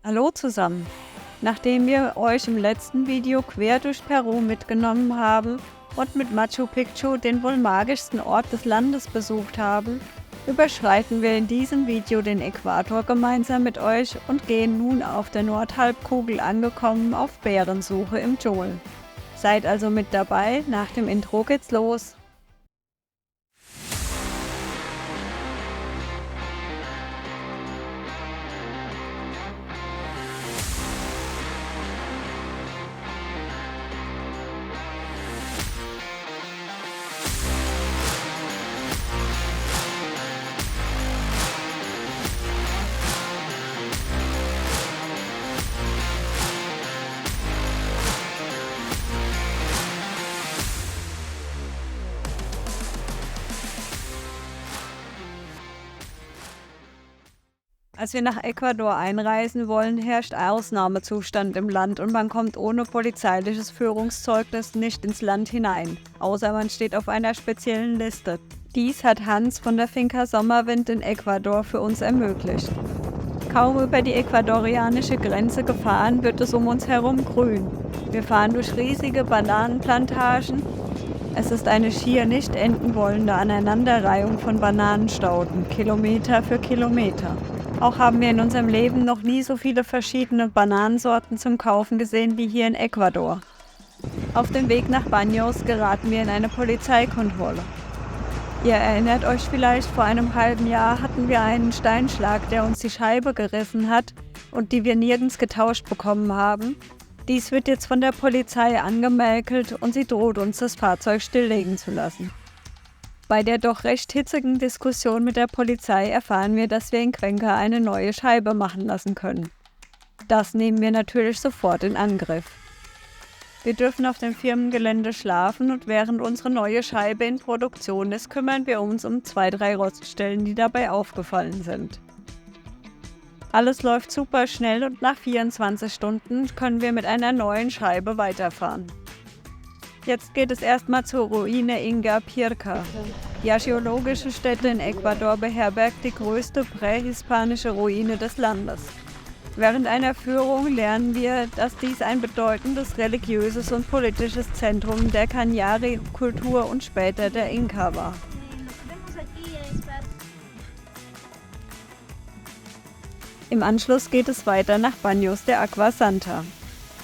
Hallo zusammen! Nachdem wir euch im letzten Video quer durch Peru mitgenommen haben und mit Machu Picchu den wohl magischsten Ort des Landes besucht haben, überschreiten wir in diesem Video den Äquator gemeinsam mit euch und gehen nun auf der Nordhalbkugel angekommen auf Bärensuche im Dschungel. Seid also mit dabei, nach dem Intro geht's los! Als wir nach Ecuador einreisen wollen, herrscht Ausnahmezustand im Land und man kommt ohne polizeiliches Führungszeugnis nicht ins Land hinein, außer man steht auf einer speziellen Liste. Dies hat Hans von der Finca Sommerwind in Ecuador für uns ermöglicht. Kaum über die ecuadorianische Grenze gefahren, wird es um uns herum grün. Wir fahren durch riesige Bananenplantagen. Es ist eine schier nicht enden wollende Aneinanderreihung von Bananenstauden, Kilometer für Kilometer. Auch haben wir in unserem Leben noch nie so viele verschiedene Bananensorten zum Kaufen gesehen wie hier in Ecuador. Auf dem Weg nach Baños geraten wir in eine Polizeikontrolle. Ihr erinnert euch vielleicht, vor einem halben Jahr hatten wir einen Steinschlag, der uns die Scheibe gerissen hat und die wir nirgends getauscht bekommen haben. Dies wird jetzt von der Polizei angemäkelt und sie droht uns, das Fahrzeug stilllegen zu lassen. Bei der doch recht hitzigen Diskussion mit der Polizei erfahren wir, dass wir in Cuenca eine neue Scheibe machen lassen können. Das nehmen wir natürlich sofort in Angriff. Wir dürfen auf dem Firmengelände schlafen und während unsere neue Scheibe in Produktion ist, kümmern wir uns um 2-3 Roststellen, die dabei aufgefallen sind. Alles läuft super schnell und nach 24 Stunden können wir mit einer neuen Scheibe weiterfahren. Jetzt geht es erstmal zur Ruine Inga Pirca. Die archäologische Stätte in Ecuador beherbergt die größte prähispanische Ruine des Landes. Während einer Führung lernen wir, dass dies ein bedeutendes religiöses und politisches Zentrum der Cañari-Kultur und später der Inka war. Im Anschluss geht es weiter nach Baños de Agua Santa.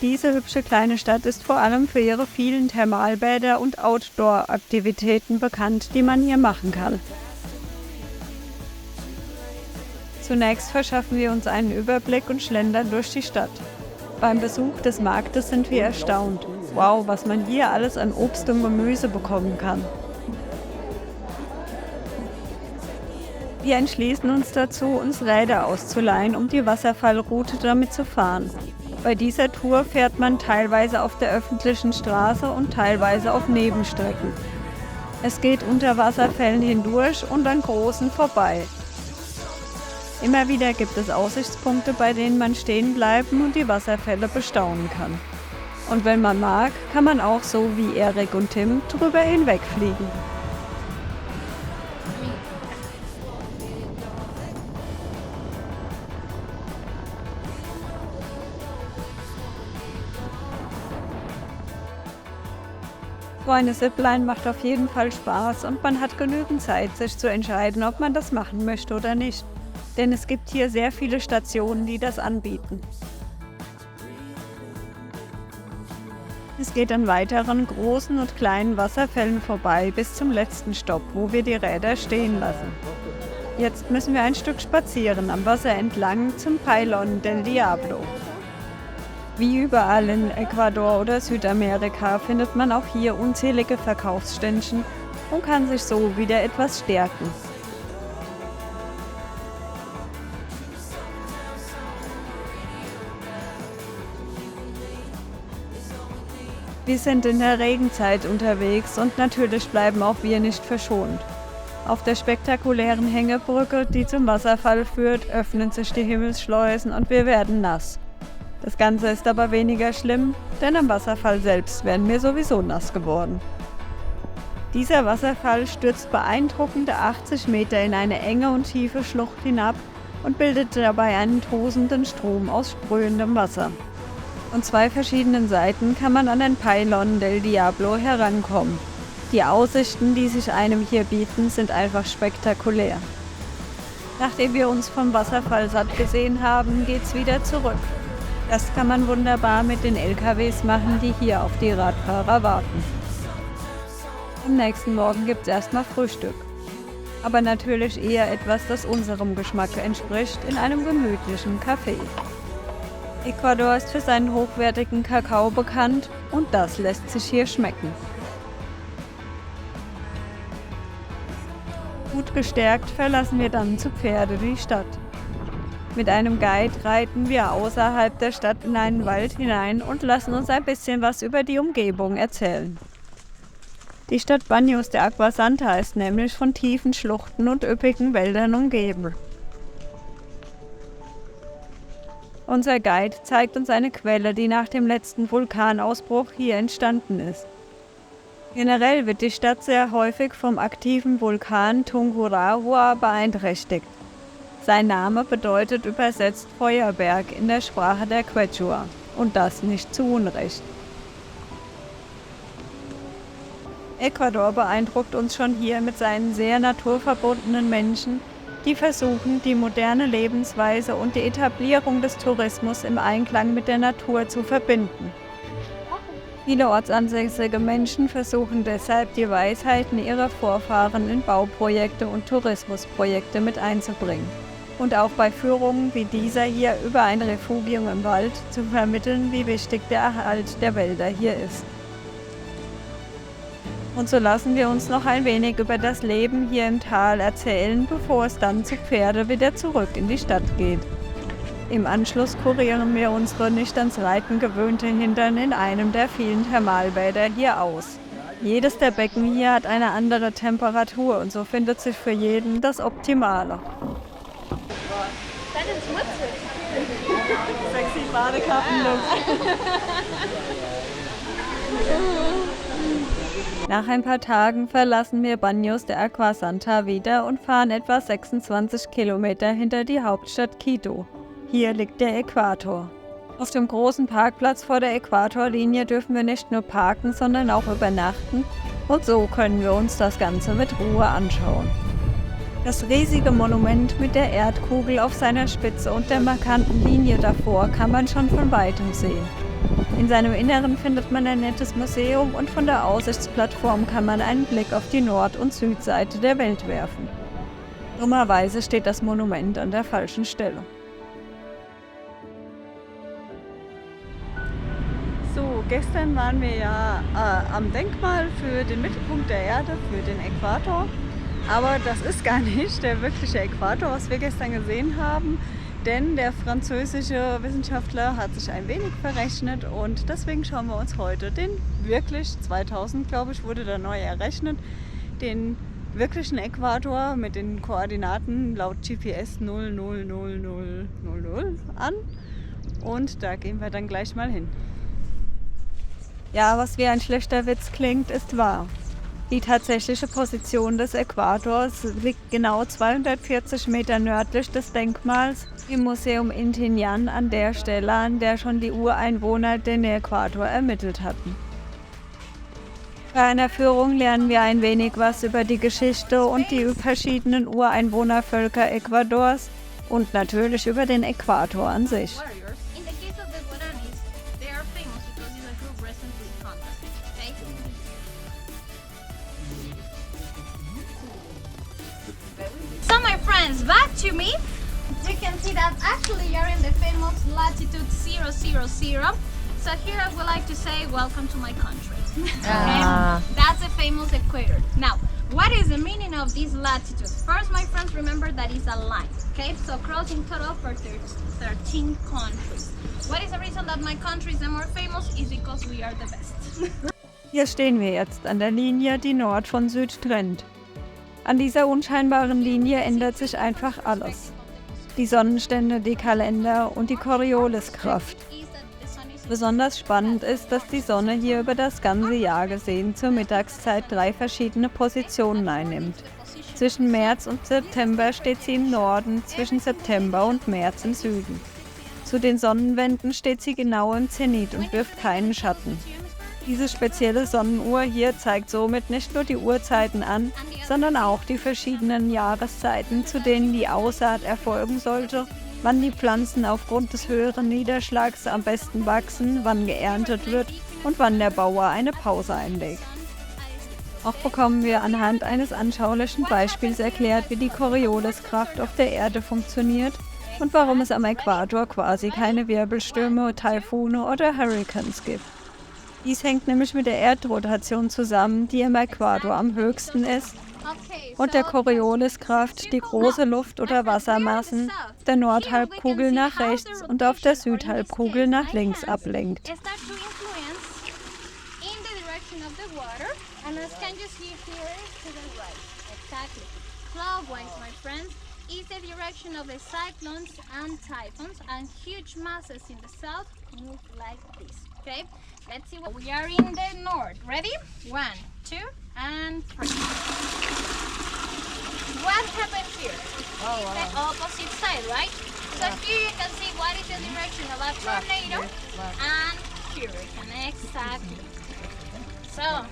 Diese hübsche kleine Stadt ist vor allem für ihre vielen Thermalbäder und Outdoor-Aktivitäten bekannt, die man hier machen kann. Zunächst verschaffen wir uns einen Überblick und schlendern durch die Stadt. Beim Besuch des Marktes sind wir erstaunt. Wow, was man hier alles an Obst und Gemüse bekommen kann. Wir entschließen uns dazu, uns Räder auszuleihen, um die Wasserfallroute damit zu fahren. Bei dieser Tour fährt man teilweise auf der öffentlichen Straße und teilweise auf Nebenstrecken. Es geht unter Wasserfällen hindurch und an großen vorbei. Immer wieder gibt es Aussichtspunkte, bei denen man stehen bleiben und die Wasserfälle bestaunen kann. Und wenn man mag, kann man auch so wie Erik und Tim drüber hinwegfliegen. So eine Zipline macht auf jeden Fall Spaß und man hat genügend Zeit, sich zu entscheiden, ob man das machen möchte oder nicht. Denn es gibt hier sehr viele Stationen, die das anbieten. Es geht an weiteren großen und kleinen Wasserfällen vorbei bis zum letzten Stopp, wo wir die Räder stehen lassen. Jetzt müssen wir ein Stück spazieren am Wasser entlang zum Pylon del Diablo. Wie überall in Ecuador oder Südamerika findet man auch hier unzählige Verkaufsständchen und kann sich so wieder etwas stärken. Wir sind in der Regenzeit unterwegs und natürlich bleiben auch wir nicht verschont. Auf der spektakulären Hängebrücke, die zum Wasserfall führt, öffnen sich die Himmelsschleusen und wir werden nass. Das Ganze ist aber weniger schlimm, denn am Wasserfall selbst wären wir sowieso nass geworden. Dieser Wasserfall stürzt beeindruckende 80 Meter in eine enge und tiefe Schlucht hinab und bildet dabei einen tosenden Strom aus sprühendem Wasser. Von 2 verschiedenen Seiten kann man an den Pylon del Diablo herankommen. Die Aussichten, die sich einem hier bieten, sind einfach spektakulär. Nachdem wir uns vom Wasserfall satt gesehen haben, geht's wieder zurück. Das kann man wunderbar mit den LKWs machen, die hier auf die Radfahrer warten. Am nächsten Morgen gibt's erstmal Frühstück. Aber natürlich eher etwas, das unserem Geschmack entspricht, in einem gemütlichen Café. Ecuador ist für seinen hochwertigen Kakao bekannt und das lässt sich hier schmecken. Gut gestärkt verlassen wir dann zu Pferde die Stadt. Mit einem Guide reiten wir außerhalb der Stadt in einen Wald hinein und lassen uns ein bisschen was über die Umgebung erzählen. Die Stadt Baños de Agua Santa ist nämlich von tiefen Schluchten und üppigen Wäldern umgeben. Unser Guide zeigt uns eine Quelle, die nach dem letzten Vulkanausbruch hier entstanden ist. Generell wird die Stadt sehr häufig vom aktiven Vulkan Tungurahua beeinträchtigt. Sein Name bedeutet übersetzt Feuerberg in der Sprache der Quechua und das nicht zu Unrecht. Ecuador beeindruckt uns schon hier mit seinen sehr naturverbundenen Menschen, die versuchen, die moderne Lebensweise und die Etablierung des Tourismus im Einklang mit der Natur zu verbinden. Viele ortsansässige Menschen versuchen deshalb, die Weisheiten ihrer Vorfahren in Bauprojekte und Tourismusprojekte mit einzubringen und auch bei Führungen wie dieser hier über ein Refugium im Wald zu vermitteln, wie wichtig der Erhalt der Wälder hier ist. Und so lassen wir uns noch ein wenig über das Leben hier im Tal erzählen, bevor es dann zu Pferde wieder zurück in die Stadt geht. Im Anschluss kurieren wir unsere nicht ans Reiten gewöhnte Hintern in einem der vielen Thermalbäder hier aus. Jedes der Becken hier hat eine andere Temperatur und so findet sich für jeden das Optimale. Sexy Badekappenlook. Nach ein paar Tagen verlassen wir Baños de Agua Santa wieder und fahren etwa 26 Kilometer hinter die Hauptstadt Quito. Hier liegt der Äquator. Auf dem großen Parkplatz vor der Äquatorlinie dürfen wir nicht nur parken, sondern auch übernachten und so können wir uns das Ganze mit Ruhe anschauen. Das riesige Monument mit der Erdkugel auf seiner Spitze und der markanten Linie davor kann man schon von weitem sehen. In seinem Inneren findet man ein nettes Museum und von der Aussichtsplattform kann man einen Blick auf die Nord- und Südseite der Welt werfen. Dummerweise steht das Monument an der falschen Stelle. So, gestern waren wir ja am Denkmal für den Mittelpunkt der Erde, für den Äquator. Aber das ist gar nicht der wirkliche Äquator, was wir gestern gesehen haben. Denn der französische Wissenschaftler hat sich ein wenig verrechnet und deswegen schauen wir uns heute den wirklich, 2000 glaube ich, wurde da neu errechnet, den wirklichen Äquator mit den Koordinaten laut GPS 000000 an und da gehen wir dann gleich mal hin. Ja, was wie ein schlechter Witz klingt, ist wahr. Die tatsächliche Position des Äquators liegt genau 240 Meter nördlich des Denkmals im Museum Inti Illimani an der Stelle, an der schon die Ureinwohner den Äquator ermittelt hatten. Bei einer Führung lernen wir ein wenig was über die Geschichte und die verschiedenen Ureinwohnervölker Ecuadors und natürlich über den Äquator an sich. So my friends, back to me. You can see that actually you're in the famous latitude 000. So here I would like to say welcome to my country. Okay? That's the famous equator. Now, what is the meaning of this latitude? First, my friends, remember that it's a line. Okay, so crossing total for 13 countries. What is the reason that my country is the more famous? Is because we are the best. Hier stehen wir jetzt an der Linie, die Nord von Süd trennt. An dieser unscheinbaren Linie ändert sich einfach alles. Die Sonnenstände, die Kalender und die Corioliskraft. Besonders spannend ist, dass die Sonne hier über das ganze Jahr gesehen zur Mittagszeit 3 verschiedene Positionen einnimmt. Zwischen März und September steht sie im Norden, zwischen September und März im Süden. Zu den Sonnenwenden steht sie genau im Zenit und wirft keinen Schatten. Diese spezielle Sonnenuhr hier zeigt somit nicht nur die Uhrzeiten an, sondern auch die verschiedenen Jahreszeiten, zu denen die Aussaat erfolgen sollte, wann die Pflanzen aufgrund des höheren Niederschlags am besten wachsen, wann geerntet wird und wann der Bauer eine Pause einlegt. Auch bekommen wir anhand eines anschaulichen Beispiels erklärt, wie die Corioliskraft auf der Erde funktioniert und warum es am Äquator quasi keine Wirbelstürme, Taifune oder Hurrikans gibt. Dies hängt nämlich mit der Erdrotation zusammen, die am Äquator am höchsten ist, und der Corioliskraft, die große Luft- oder Wassermassen der Nordhalbkugel nach rechts und auf der Südhalbkugel nach links ablenkt. Is the direction of the cyclones and typhoons, and huge masses in the south move like this. Okay, let's see what we are in the north. Ready? 1, 2, and 3. What happened here? It's the opposite side, right? So here you can see what is the direction of a tornado and hurricane. Exactly. So,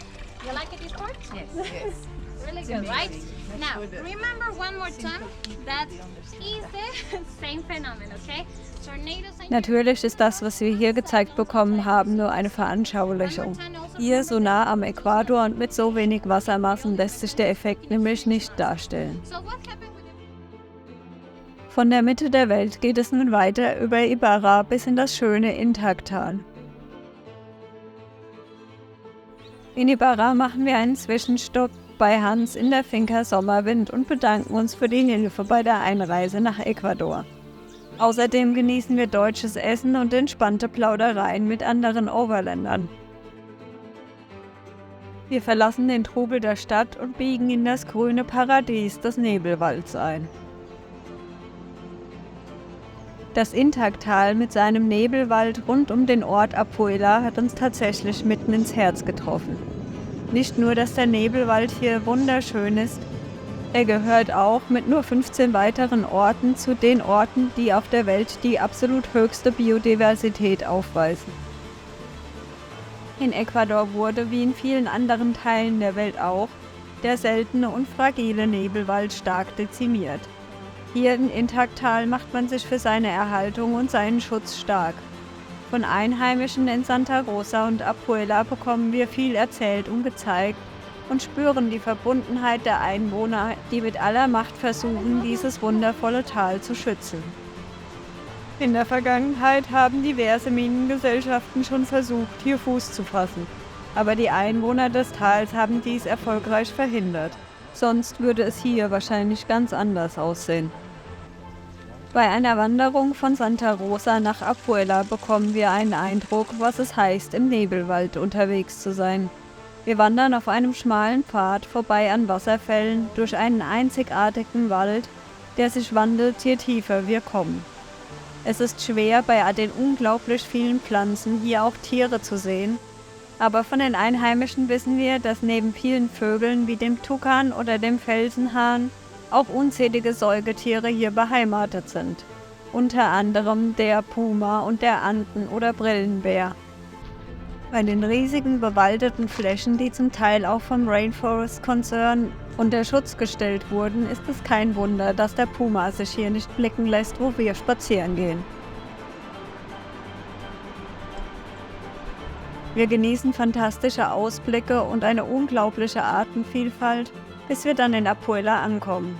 you like it, this part? Yes. Really good, right? Now, remember one more time that is the same phenomenon, okay? Tornadoes and Natürlich ist das, was wir hier gezeigt bekommen haben, nur eine Veranschaulichung. Hier so nah am Äquator und mit so wenig Wassermassen lässt sich der Effekt nämlich nicht darstellen. So what happened with the Von der Mitte der Welt geht es nun weiter über Ibarra bis in das schöne Intagtal. In Ibarra machen wir einen Zwischenstopp bei Hans in der Finca Sommerwind und bedanken uns für die Hilfe bei der Einreise nach Ecuador. Außerdem genießen wir deutsches Essen und entspannte Plaudereien mit anderen Overländern. Wir verlassen den Trubel der Stadt und biegen in das grüne Paradies des Nebelwalds ein. Das Intagtal mit seinem Nebelwald rund um den Ort Apuela hat uns tatsächlich mitten ins Herz getroffen. Nicht nur, dass der Nebelwald hier wunderschön ist, er gehört auch mit nur 15 weiteren Orten zu den Orten, die auf der Welt die absolut höchste Biodiversität aufweisen. In Ecuador wurde, wie in vielen anderen Teilen der Welt auch, der seltene und fragile Nebelwald stark dezimiert. Hier im Intagtal macht man sich für seine Erhaltung und seinen Schutz stark. Von Einheimischen in Santa Rosa und Apuela bekommen wir viel erzählt und gezeigt und spüren die Verbundenheit der Einwohner, die mit aller Macht versuchen, dieses wundervolle Tal zu schützen. In der Vergangenheit haben diverse Minengesellschaften schon versucht, hier Fuß zu fassen, aber die Einwohner des Tals haben dies erfolgreich verhindert. Sonst würde es hier wahrscheinlich ganz anders aussehen. Bei einer Wanderung von Santa Rosa nach Apuela bekommen wir einen Eindruck, was es heißt, im Nebelwald unterwegs zu sein. Wir wandern auf einem schmalen Pfad vorbei an Wasserfällen durch einen einzigartigen Wald, der sich wandelt, je tiefer wir kommen. Es ist schwer, bei den unglaublich vielen Pflanzen hier auch Tiere zu sehen, aber von den Einheimischen wissen wir, dass neben vielen Vögeln wie dem Tukan oder dem Felsenhahn auch unzählige Säugetiere hier beheimatet sind, unter anderem der Puma und der Anden- oder Brillenbär. Bei den riesigen bewaldeten Flächen, die zum Teil auch vom Rainforest-Konzern unter Schutz gestellt wurden, ist es kein Wunder, dass der Puma sich hier nicht blicken lässt, wo wir spazieren gehen. Wir genießen fantastische Ausblicke und eine unglaubliche Artenvielfalt, bis wir dann in Apuela ankommen.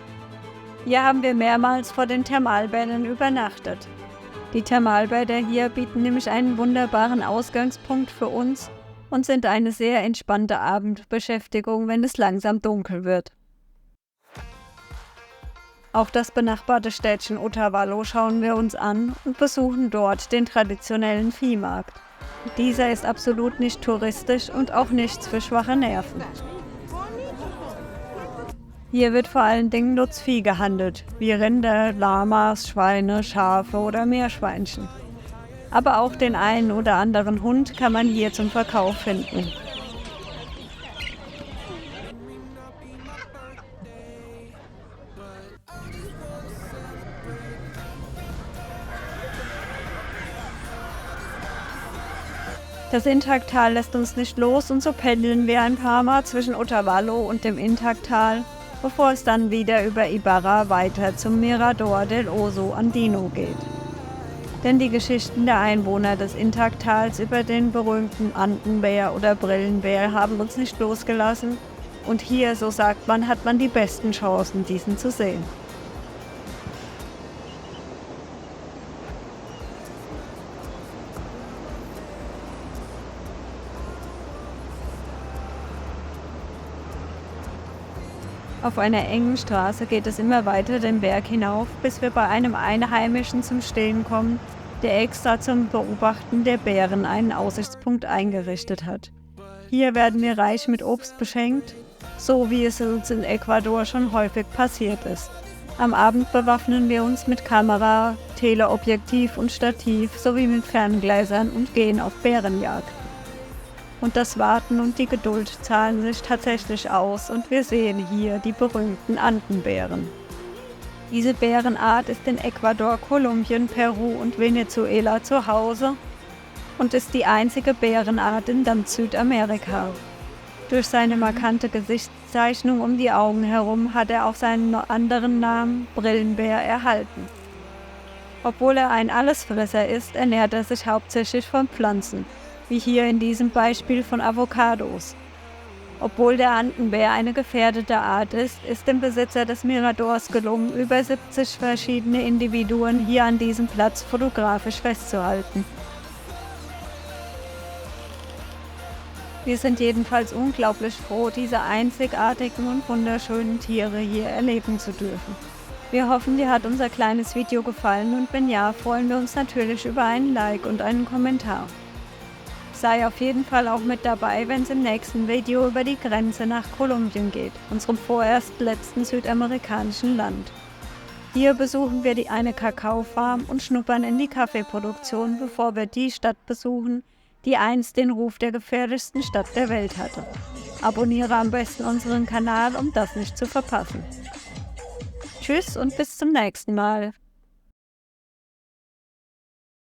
Hier haben wir mehrmals vor den Thermalbädern übernachtet. Die Thermalbäder hier bieten nämlich einen wunderbaren Ausgangspunkt für uns und sind eine sehr entspannte Abendbeschäftigung, wenn es langsam dunkel wird. Auch das benachbarte Städtchen Otavalo schauen wir uns an und besuchen dort den traditionellen Viehmarkt. Dieser ist absolut nicht touristisch und auch nichts für schwache Nerven. Hier wird vor allen Dingen Nutzvieh gehandelt, wie Rinder, Lamas, Schweine, Schafe oder Meerschweinchen. Aber auch den einen oder anderen Hund kann man hier zum Verkauf finden. Das Intagtal lässt uns nicht los und so pendeln wir ein paar Mal zwischen Otavalo und dem Intagtal, bevor es dann wieder über Ibarra weiter zum Mirador del Oso Andino geht. Denn die Geschichten der Einwohner des Intagtals über den berühmten Andenbär oder Brillenbär haben uns nicht losgelassen und hier, so sagt man, hat man die besten Chancen, diesen zu sehen. Auf einer engen Straße geht es immer weiter den Berg hinauf, bis wir bei einem Einheimischen zum Stehen kommen, der extra zum Beobachten der Bären einen Aussichtspunkt eingerichtet hat. Hier werden wir reich mit Obst beschenkt, so wie es uns in Ecuador schon häufig passiert ist. Am Abend bewaffnen wir uns mit Kamera, Teleobjektiv und Stativ sowie mit Ferngläsern und gehen auf Bärenjagd. Und das Warten und die Geduld zahlen sich tatsächlich aus und wir sehen hier die berühmten Andenbären. Diese Bärenart ist in Ecuador, Kolumbien, Peru und Venezuela zu Hause und ist die einzige Bärenart in ganz Südamerika. Durch seine markante Gesichtszeichnung um die Augen herum hat er auch seinen anderen Namen Brillenbär erhalten. Obwohl er ein Allesfresser ist, ernährt er sich hauptsächlich von Pflanzen, wie hier in diesem Beispiel von Avocados. Obwohl der Andenbär eine gefährdete Art ist, ist dem Besitzer des Miradors gelungen, über 70 verschiedene Individuen hier an diesem Platz fotografisch festzuhalten. Wir sind jedenfalls unglaublich froh, diese einzigartigen und wunderschönen Tiere hier erleben zu dürfen. Wir hoffen, dir hat unser kleines Video gefallen und wenn ja, freuen wir uns natürlich über einen Like und einen Kommentar. Sei auf jeden Fall auch mit dabei, wenn es im nächsten Video über die Grenze nach Kolumbien geht, unserem vorerst letzten südamerikanischen Land. Hier besuchen wir eine Kakaofarm und schnuppern in die Kaffeeproduktion, bevor wir die Stadt besuchen, die einst den Ruf der gefährlichsten Stadt der Welt hatte. Abonniere am besten unseren Kanal, um das nicht zu verpassen. Tschüss und bis zum nächsten Mal.